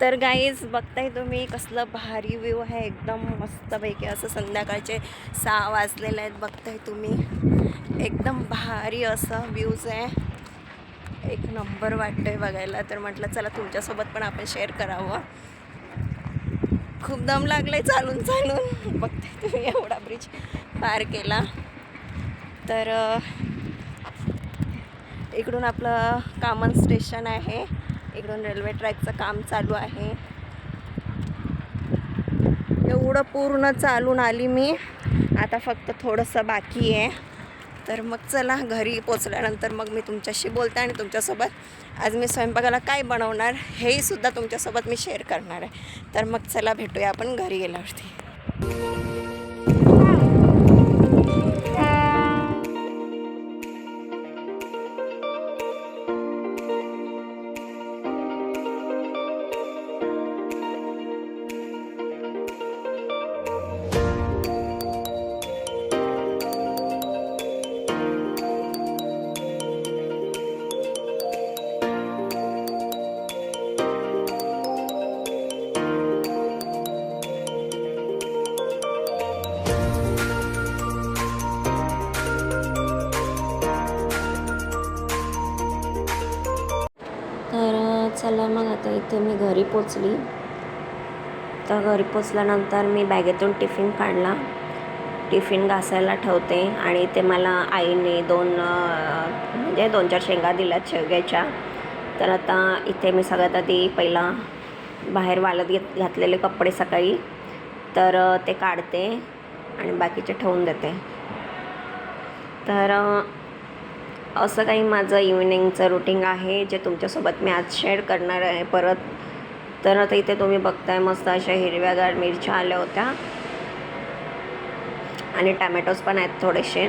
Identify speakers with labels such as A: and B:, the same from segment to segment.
A: तर गाईज बघताय तुम्ही कसलं भारी व्ह्यू आहे, एकदम मस्तपैकी असं संध्याकाळचे 6 वाजलेले आहेत. बघताय तुम्ही एकदम भारी असं व्ह्यूज आहे, एक नंबर वाटतंय बघायला. तर म्हटलं चला तुमच्यासोबत पण आपण शेअर करावं. खूप दम लागलाय चालून चालून. बघताय तुम्ही एवढा ब्रिज पार केला. तर इकडून आपलं कामन स्टेशन आहे, इकडून रेल्वे ट्रॅकचं काम चालू आहे. एवढं पूर्ण चालून आली मी, आता फक्त थोडंसं बाकी आहे. तर मग चला घरी पोचल्यानंतर मग मी तुमच्याशी बोलते आणि तुमच्यासोबत आज मी स्वयंपाकाला काय बनवणार हेही सुद्धा तुमच्यासोबत मी शेअर करणार आहे. तर मग चला भेटूया आपण घरी गेल्यावरती. तर चला मग आता इथे मी घरी पोचली. तर घरी पोचल्यानंतर मी बॅगेतून टिफिन काढला, टिफिन घासायला ठेवते. आणि ते मला आईने म्हणजे 2-4 शेंगा दिल्यात शेवग्याच्या. तर आता इथे मी सगळ्यात आधी पहिला बाहेर वाळत घातलेले कपडे सकाळी तर ते काढते आणि बाकीचे ठेवून देते. तर असं काही माझं इव्हिनिंगचं रुटीन आहे जे तुमच्यासोबत मी आज शेअर करणार आहे परत. तर आता इथे तुम्ही बघताय मस्त अशा हिरव्यागार मिरच्या आल्या होत्या आणि टमॅटोज पण आहेत थोडेसे.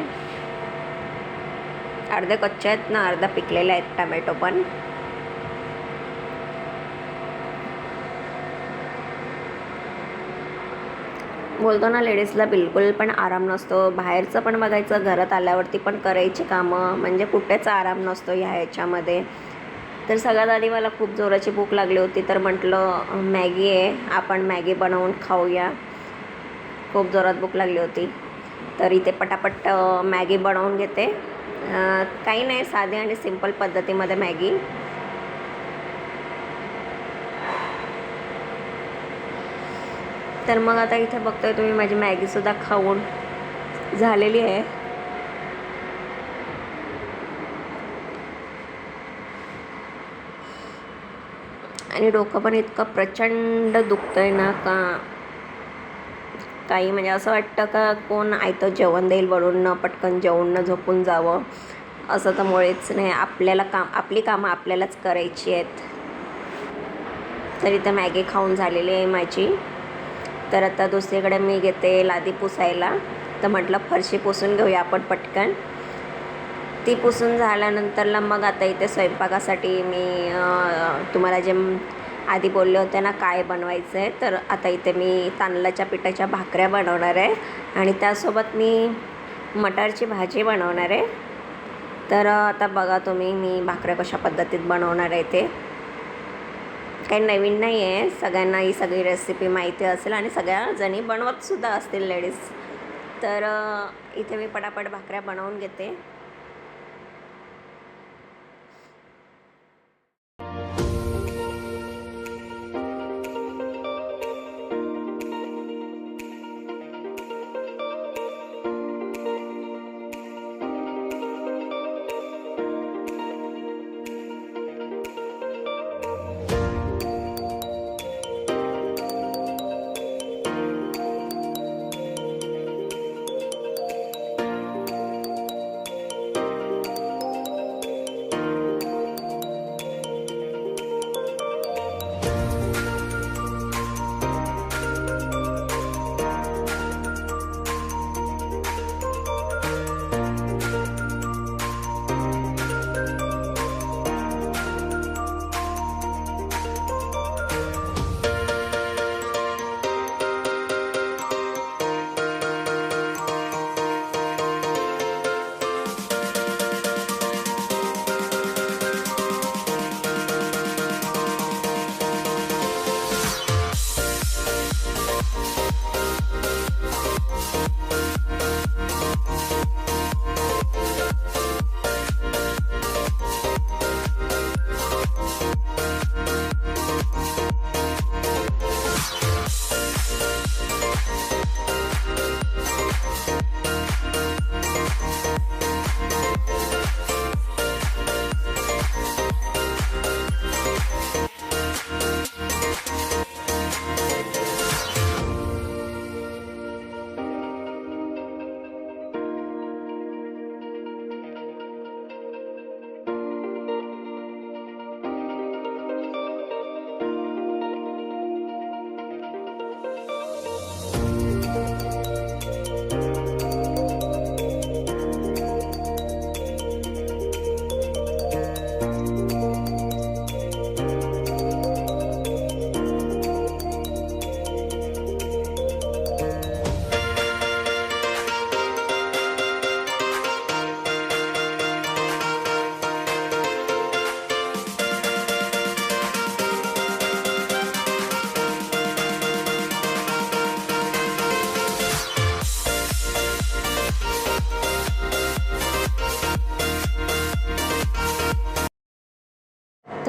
A: अर्धे कच्चे आहेत ना, अर्धा पिकलेले आहेत टमॅटो पण. बोलतो ना, लेडीजला बिलकुल पण आराम नसतो. बाहेरचं पण बघायचं, घरात आल्यावरती पण करायची कामं, म्हणजे कुठेच आराम नसतो ह्याच्यामध्ये. तर सगळ्यात आधी मला खूप जोराची भूक लागली होती, तर म्हटलं मॅगी आहे, आपण मॅगी बनवून खाऊया. खूप जोरात भूक लागली होती, तर इथे पटापट मॅगी बनवून घेते. काही नाही, साधी आणि सिंपल पद्धतीमध्ये मॅगी. तर मग आता इथे बघतोय तुम्ही माझी मॅगीसुद्धा खाऊन झालेली आहे. आणि डोकं पण इतकं प्रचंड दुखतंय ना का काही, म्हणजे असं वाटतं का कोण आयतं जेवण देईल बनवून, पटकन जेवून झोपून जावं. असं तर मुळेच नाही. आपली कामं आपल्यालाच करायची आहेत. तर इथं मॅगी खाऊन झालेली आहे माझी. तर आता दुसरीकडे मी घेते लादी पुसायला. तर म्हटलं फरशी पुसून घेऊया आपण पटकन. ती पुसून झाल्यानंतरला मग आता इथे स्वयंपाकासाठी मी तुम्हाला जे आधी बोलले होते ना काय बनवायचं आहे, तर आता इथे मी तांदळाच्या पिठाच्या भाकऱ्या बनवणार आहे आणि त्यासोबत मी मटारची भाजी बनवणार आहे. तर आता बघा तुम्ही मी भाकऱ्या कशा पद्धतीत बनवणार आहे. ते काही नवीन नाही आहे, सगळ्यांना ही सगळी रेसिपी माहिती असेल आणि सगळ्या जणी बनवतसुद्धा असतील लेडीज. तर इथे मी पटापट भाकऱ्या बनवून घेते.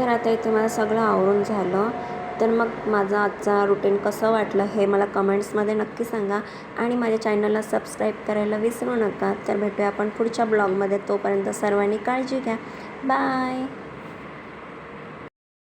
A: तर आता इथे मला सगळं आवरून झालं. तर मग माझं आजचा रुटीन कसं वाटलं हे मला कमेंट्समध्ये नक्की सांगा आणि माझ्या चॅनलला सबस्क्राईब करायला विसरू नका. तर भेटूया आपण पुढच्या ब्लॉगमध्ये. तोपर्यंत सर्वांनी काळजी घ्या. बाय.